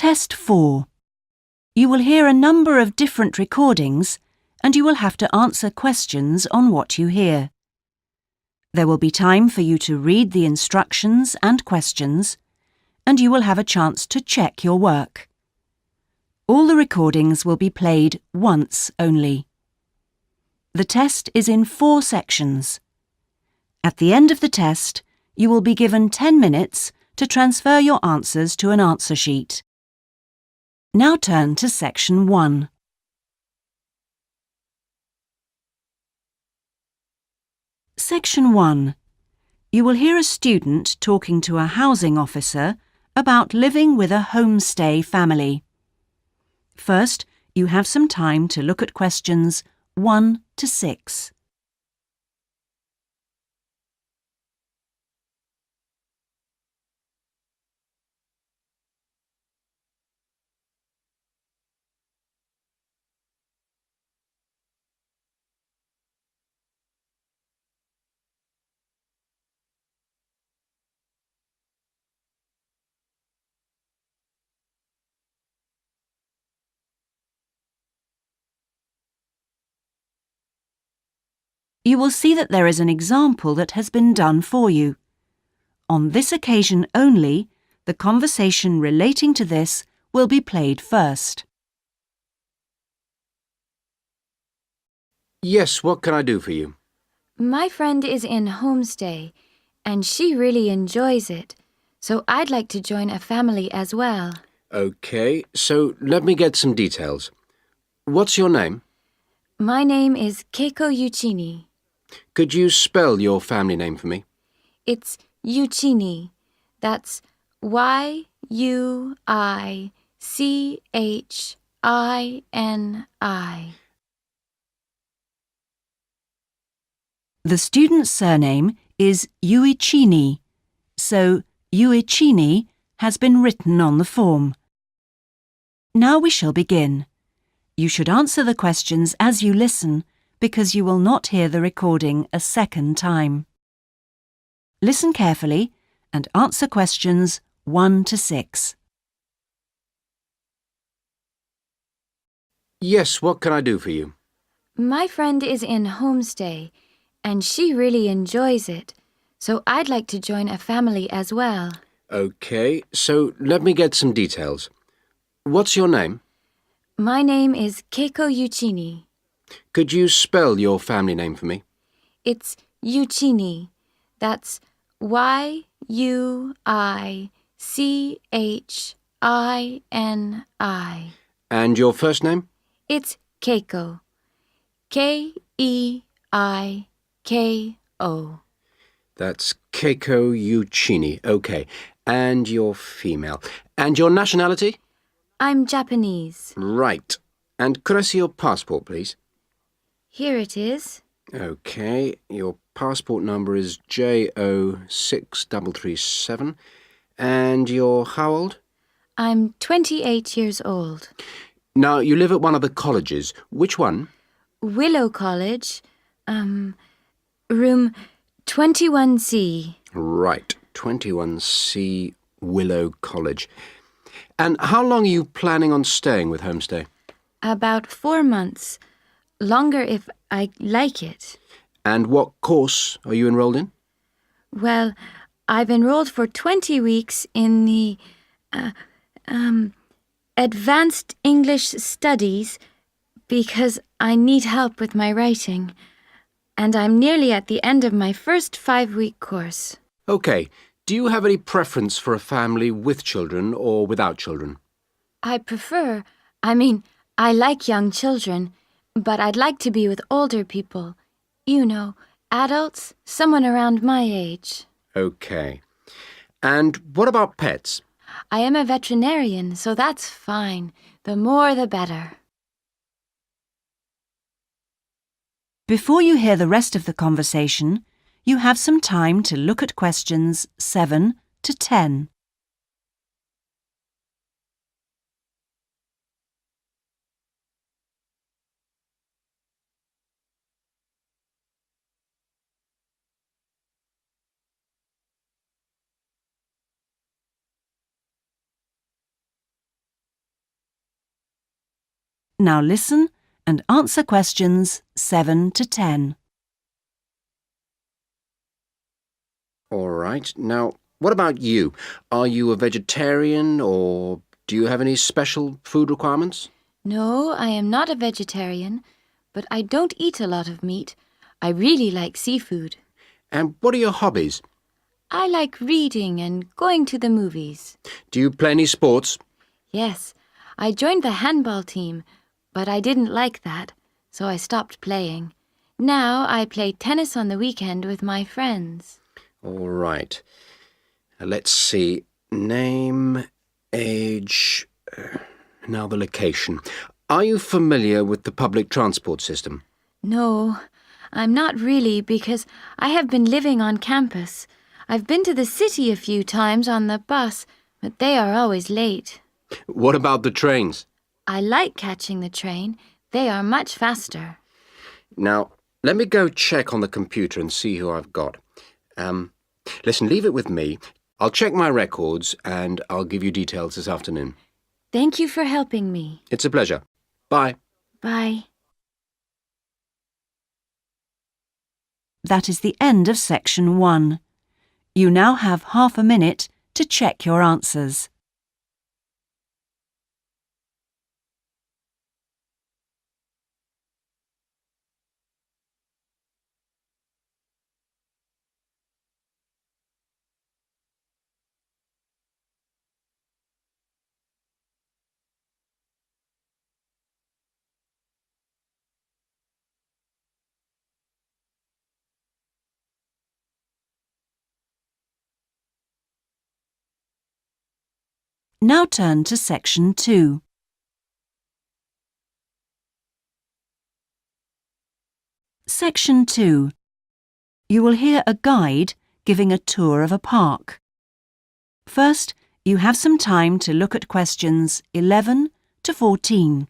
Test 4. You will hear a number of different recordings and you will have to answer questions on what you hear. There will be time for you to read the instructions and questions, and you will have a chance to check your work. All the recordings will be played once only. The test is in 4 sections. At the end of the test, you will be given 10 minutes to transfer your answers to an answer sheet. Now turn to Section 1. Section 1. You will hear a student talking to a housing officer about living with a homestay family. First, you have some time to look at questions 1 to 6. You will see that there is an example that has been done for you. On this occasion only, the conversation relating to this will be played first. Yes, what can I do for you? My friend is in homestay, and she really enjoys it, so I'd like to join a family as well. Okay, so let me get some details. What's your name? My name is Keiko Yuchini. Could you spell your family name for me? It's Yuchini. That's Yuichini. The student's surname is Uichini, so Uichini has been written on the form. Now we shall begin. You should answer the questions as you listen because you will not hear the recording a second time. Listen carefully and answer questions 1 to 6. Yes, what can I do for you? My friend is in homestay, and she really enjoys it, so I'd like to join a family as well. Okay, so let me get some details. What's your name? My name is Keiko Yuchini. Could you spell your family name for me? It's Yuchini. That's Yuichini. And your first name? It's Keiko. Keiko. That's Keiko Yuchini. Okay, and you're female. And your nationality? I'm Japanese. Right. And could I see your passport, please? Here it is. Okay, your passport number is JO6337. And you're how old? I'm 28 years old. Now, you live at one of the colleges. Which one? Willow College, room 21C. Right, 21C Willow College. And how long are you planning on staying with Homestay? About 4 months. Longer if I like it. And what course are you enrolled in? Well, I've enrolled for 20 weeks in the Advanced English Studies because I need help with my writing. And I'm nearly at the end of my first 5-week course. Okay. Do you have any preference for a family with children or without children? I like young children, but I'd like to be with older people. You know, adults, someone around my age. Okay. And what about pets? I am a veterinarian, so that's fine. The more the better. Before you hear the rest of the conversation, you have some time to look at questions 7 to 10. Now listen and answer questions 7 to 10. All right. Now, what about you? Are you a vegetarian or do you have any special food requirements? No, I am not a vegetarian, but I don't eat a lot of meat. I really like seafood. And what are your hobbies? I like reading and going to the movies. Do you play any sports? Yes, I joined the handball team, but I didn't like that, so I stopped playing. Now I play tennis on the weekend with my friends. All right. Let's see. Name, age, now the location. Are you familiar with the public transport system? No, I'm not really because I have been living on campus. I've been to the city a few times on the bus, but they are always late. What about the trains? I like catching the train. They are much faster. Now, let me go check on the computer and see who I've got. Listen, leave it with me. I'll check my records and I'll give you details this afternoon. Thank you for helping me. It's a pleasure. Bye. Bye. That is the end of section 1. You now have half a minute to check your answers. Now turn to section 2. Section 2. You will hear a guide giving a tour of a park. First, you have some time to look at questions 11 to 14.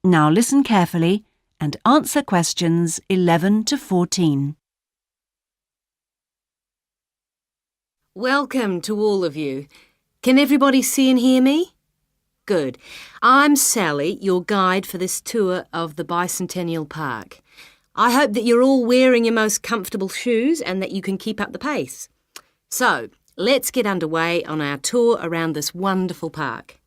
Now listen carefully and answer questions 11 to 14. Welcome to all of you. Can everybody see and hear me? Good. I'm Sally, your guide for this tour of the Bicentennial Park. I hope that you're all wearing your most comfortable shoes and that you can keep up the pace. So, let's get underway on our tour around this wonderful park.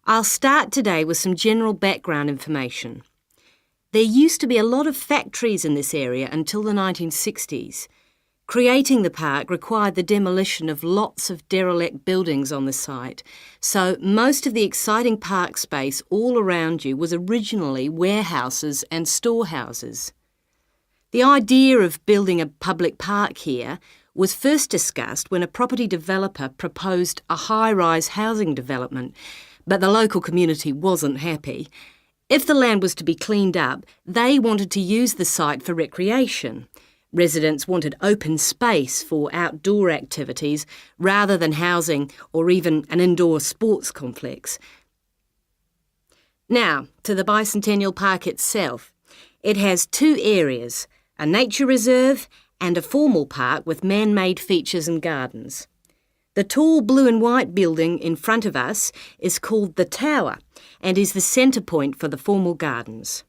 I'll start today with some general background information. There used to be a lot of factories in this area until the 1960s. Creating the park required the demolition of lots of derelict buildings on the site, so most of the exciting park space all around you was originally warehouses and storehouses. The idea of building a public park here was first discussed when a property developer proposed a high-rise housing development, but the local community wasn't happy. If the land was to be cleaned up, they wanted to use the site for recreation. Residents wanted open space for outdoor activities rather than housing or even an indoor sports complex. Now, to the Bicentennial Park itself. It has two areas, a nature reserve and a formal park with man-made features and gardens. The tall blue and white building in front of us is called the Tower and is the centre point for the formal gardens.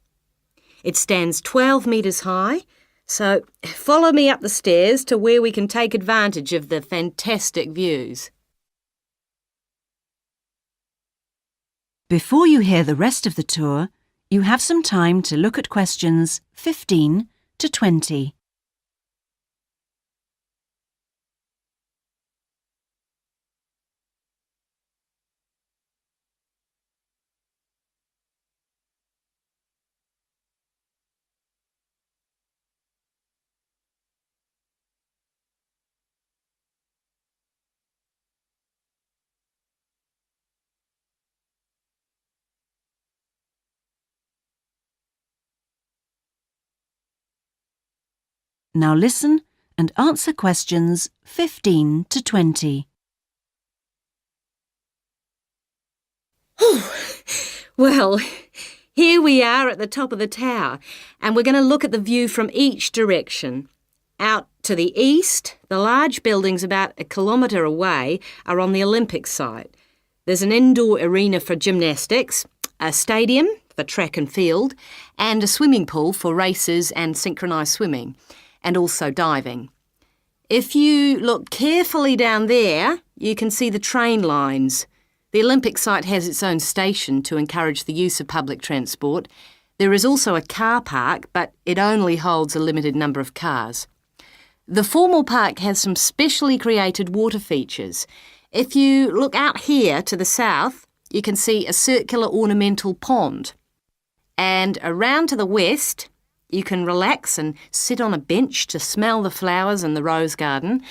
It stands 12 metres high, so follow me up the stairs to where we can take advantage of the fantastic views. Before you hear the rest of the tour, you have some time to look at questions 15 to 20. Now listen and answer questions 15 to 20. Well, here we are at the top of the tower, and we're going to look at the view from each direction. Out to the east, the large buildings about 1 kilometre away are on the Olympic site. There's an indoor arena for gymnastics, a stadium for track and field, and a swimming pool for races and synchronised swimming, and also diving. If you look carefully down there, you can see the train lines. The Olympic site has its own station to encourage the use of public transport. There is also a car park, but it only holds a limited number of cars. The formal park has some specially created water features. If you look out here to the south, you can see a circular ornamental pond. And around to the west, you can relax and sit on a bench to smell the flowers in the rose garden.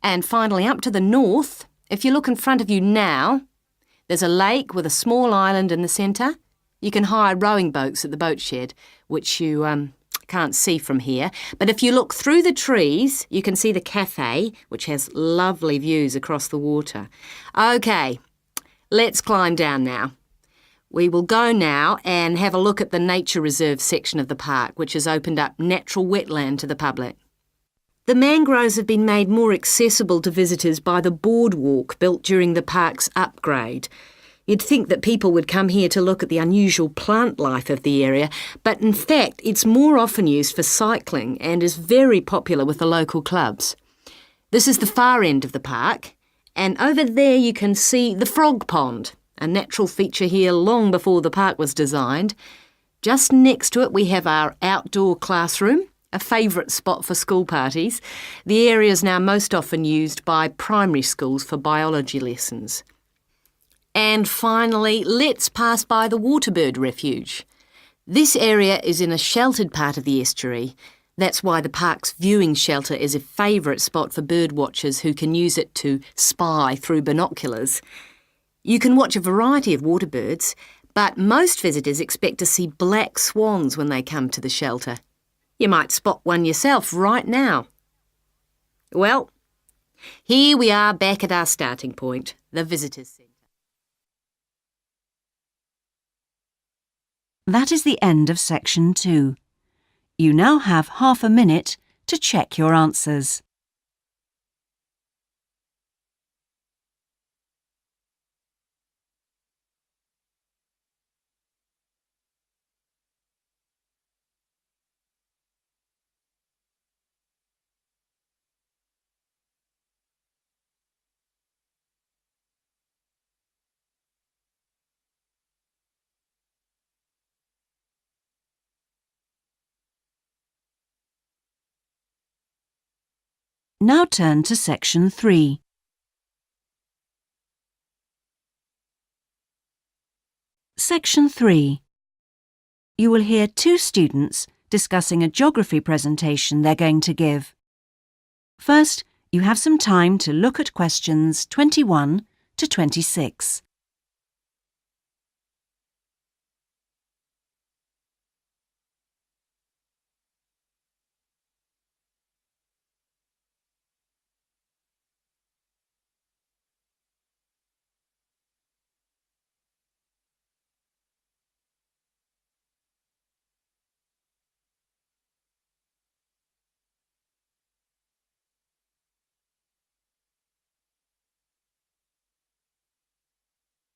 And finally, up to the north, if you look in front of you now, there's a lake with a small island in the centre. You can hire rowing boats at the boat shed, which you can't see from here. But if you look through the trees, you can see the cafe, which has lovely views across the water. OK, let's climb down now. We will go now and have a look at the nature reserve section of the park, which has opened up natural wetland to the public. The mangroves have been made more accessible to visitors by the boardwalk built during the park's upgrade. You'd think that people would come here to look at the unusual plant life of the area, but in fact it's more often used for cycling and is very popular with the local clubs. This is the far end of the park, and over there you can see the frog pond, a natural feature here long before the park was designed. Just next to it we have our outdoor classroom, a favourite spot for school parties. The area is now most often used by primary schools for biology lessons. And finally, let's pass by the waterbird refuge. This area is in a sheltered part of the estuary. That's why the park's viewing shelter is a favourite spot for bird watchers who can use it to spy through binoculars. You can watch a variety of waterbirds, but most visitors expect to see black swans when they come to the shelter. You might spot one yourself right now. Well, here we are back at our starting point, the Visitors Centre. That is the end of section 2. You now have half a minute to check your answers. Now turn to section 3. Section 3. You will hear 2 students discussing a geography presentation they're going to give. First, you have some time to look at questions 21 to 26.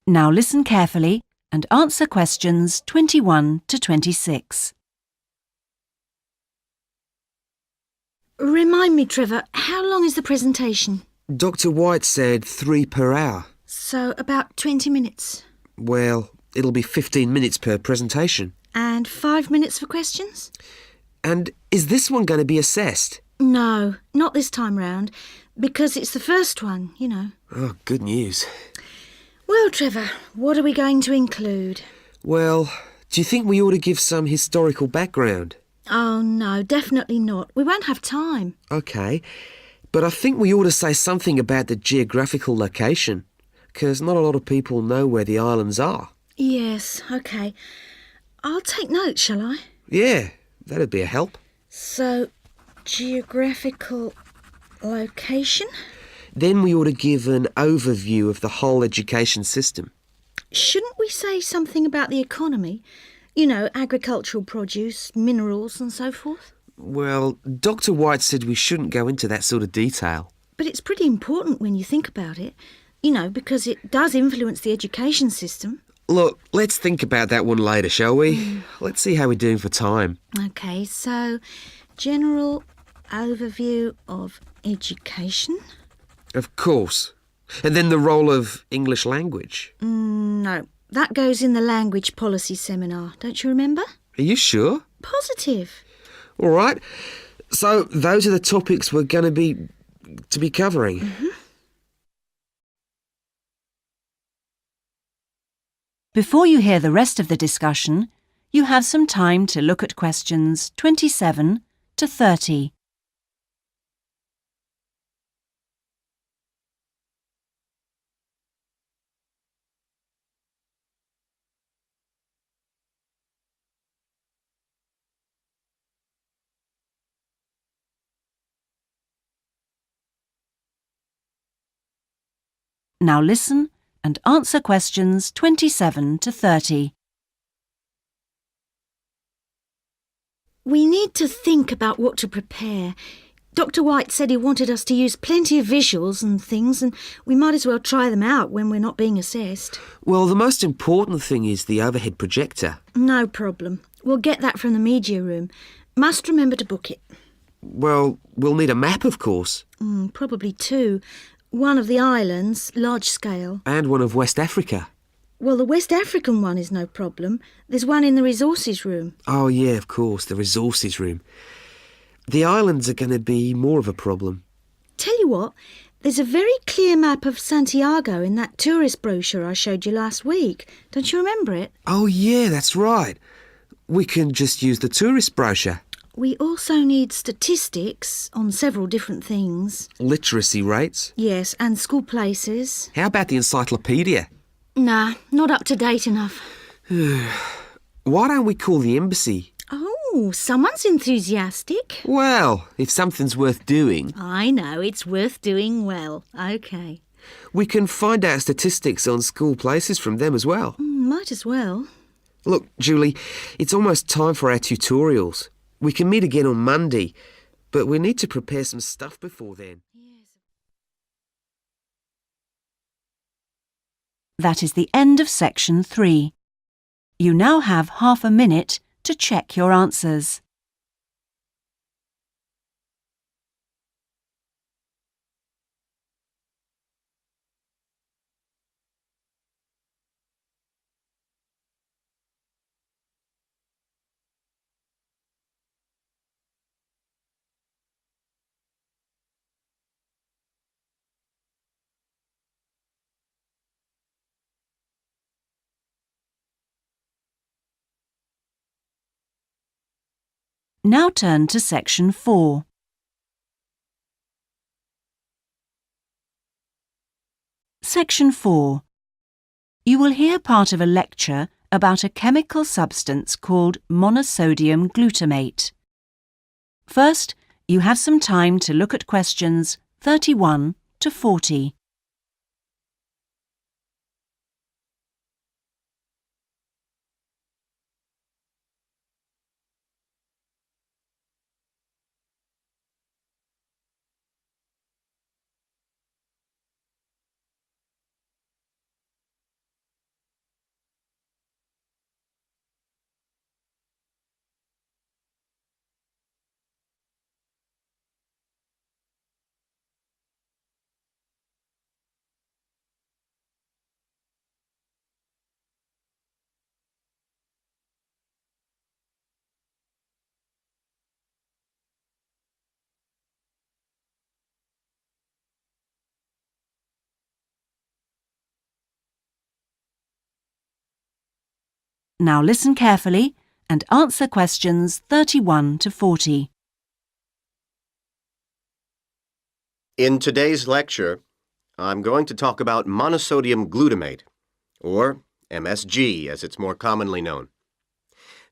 Now listen carefully and answer questions 21 to 26. Remind me, Trevor, how long is the presentation? Dr. White said 3 per hour. So about 20 minutes. Well, it'll be 15 minutes per presentation. And 5 minutes for questions? And is this one going to be assessed? No, not this time round, because it's the first one, you know. Oh, good news. Well, Trevor, what are we going to include? Well, do you think we ought to give some historical background? Oh, no, definitely not. We won't have time. OK, but I think we ought to say something about the geographical location, because not a lot of people know where the islands are. Yes, OK. I'll take notes, shall I? Yeah, that'd be a help. So, Geographical location? Then we ought to give an overview of the whole education system. Shouldn't we say something about the economy? You know, agricultural produce, minerals and so forth? Well, Dr. White said we shouldn't go into that sort of detail. But it's pretty important when you think about it. You know, because it does influence the education system. Look, let's think about that one later, shall we? Let's see how we're doing for time. OK, so general overview of education? Of course. And then the role of English language. No, that goes in the language policy seminar, don't you remember? Are you sure? Positive. All right. So those are the topics we're going to be covering. Before you hear the rest of the discussion, you have some time to look at questions 27 to 30. Now listen and answer questions 27 to 30. We need to think about what to prepare. Dr. White said he wanted us to use plenty of visuals and things, and we might as well try them out when we're not being assessed. Well, the most important thing is the overhead projector. No problem. We'll get that from the media room. Must remember to book it. Well, we'll need a map, of course. Probably two. One of the islands, large scale. And one of West Africa. Well, the West African one is no problem. There's one in the resources room. Oh, yeah, of course, the resources room. The islands are going to be more of a problem. Tell you what, there's a very clear map of Santiago in that tourist brochure I showed you last week. Don't you remember it? Oh, yeah, that's right. We can just use the tourist brochure. We also need statistics on several different things. Literacy rates. Yes, and school places. How about the encyclopedia? Nah, not up to date enough. Why don't we call the embassy? Oh, someone's enthusiastic. Well, if something's worth doing. I know, it's worth doing well. OK. We can find out statistics on school places from them as well. Might as well. Look, Julie, it's almost time for our tutorials. We can meet again on Monday, but we need to prepare some stuff before then. That is the end of section 3. You now have half a minute to check your answers. Now turn to section 4. Section 4. You will hear part of a lecture about a chemical substance called monosodium glutamate. First, you have some time to look at questions 31 to 40. Now listen carefully and answer questions 31 to 40. In today's lecture, I'm going to talk about monosodium glutamate, or MSG as it's more commonly known.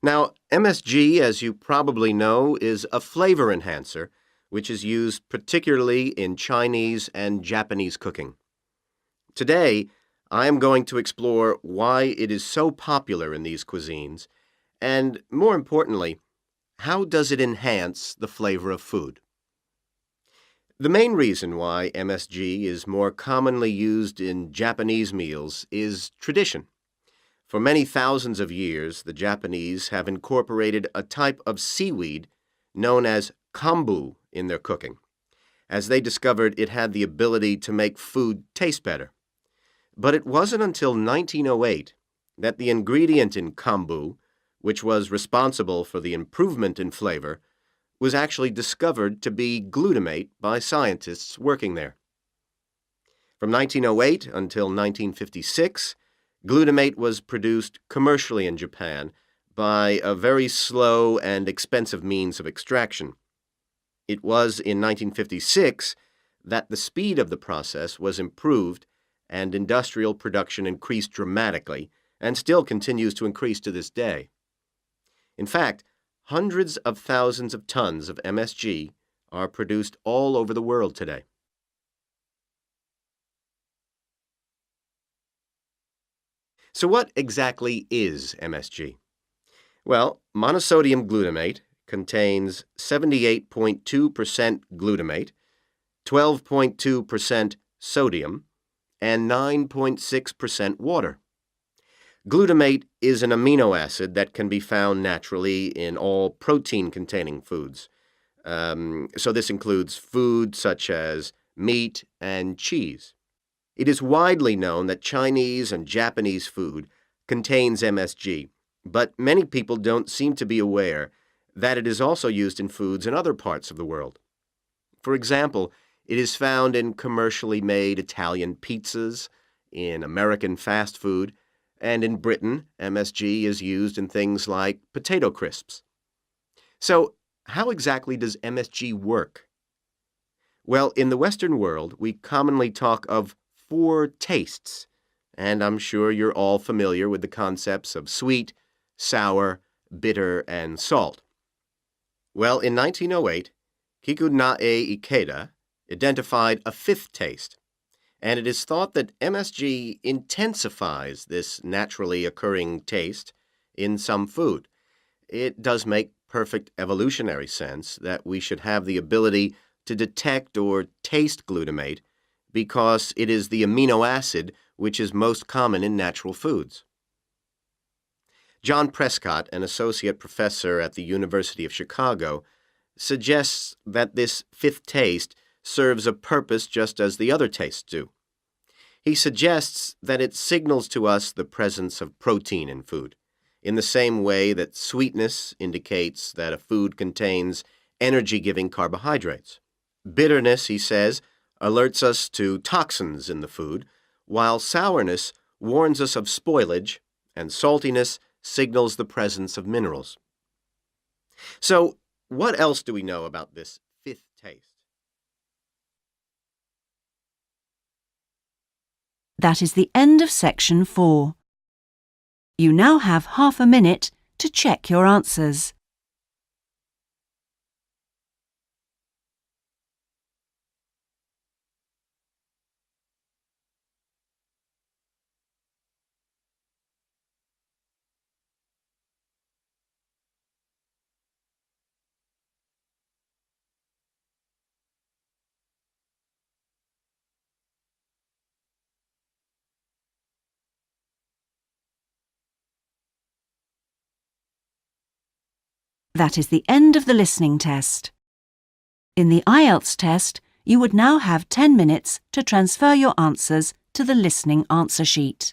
Now, MSG, as you probably know, is a flavor enhancer which is used particularly in Chinese and Japanese cooking. Today, I am going to explore why it is so popular in these cuisines, and more importantly, how does it enhance the flavor of food? The main reason why MSG is more commonly used in Japanese meals is tradition. For many thousands of years, the Japanese have incorporated a type of seaweed known as kombu in their cooking, as they discovered it had the ability to make food taste better. But it wasn't until 1908 that the ingredient in kombu, which was responsible for the improvement in flavor, was actually discovered to be glutamate by scientists working there. From 1908 until 1956, glutamate was produced commercially in Japan by a very slow and expensive means of extraction. It was in 1956 that the speed of the process was improved and industrial production increased dramatically and still continues to increase to this day. In fact, hundreds of thousands of tons of MSG are produced all over the world today. So what exactly is MSG? Well, monosodium glutamate contains 78.2% glutamate, 12.2% sodium, and 9.6% water. Glutamate is an amino acid that can be found naturally in all protein-containing foods. So this includes food such as meat and cheese. It is widely known that Chinese and Japanese food contains MSG, but many people don't seem to be aware that it is also used in foods in other parts of the world. For example, it is found in commercially made Italian pizzas, in American fast food, and in Britain, MSG is used in things like potato crisps. So, how exactly does MSG work? Well, in the Western world, we commonly talk of 4 tastes, and I'm sure you're all familiar with the concepts of sweet, sour, bitter, and salt. Well, in 1908, Kikunae Ikeda identified a 5th taste, and it is thought that MSG intensifies this naturally occurring taste in some food. It does make perfect evolutionary sense that we should have the ability to detect or taste glutamate because it is the amino acid which is most common in natural foods. John Prescott, an associate professor at the University of Chicago, suggests that this 5th taste serves a purpose just as the other tastes do. He suggests that it signals to us the presence of protein in food, in the same way that sweetness indicates that a food contains energy-giving carbohydrates. Bitterness, he says, alerts us to toxins in the food, while sourness warns us of spoilage, and saltiness signals the presence of minerals. So, what else do we know about this 5th taste? That is the end of section 4. You now have half a minute to check your answers. That is the end of the listening test. In the IELTS test, you would now have 10 minutes to transfer your answers to the listening answer sheet.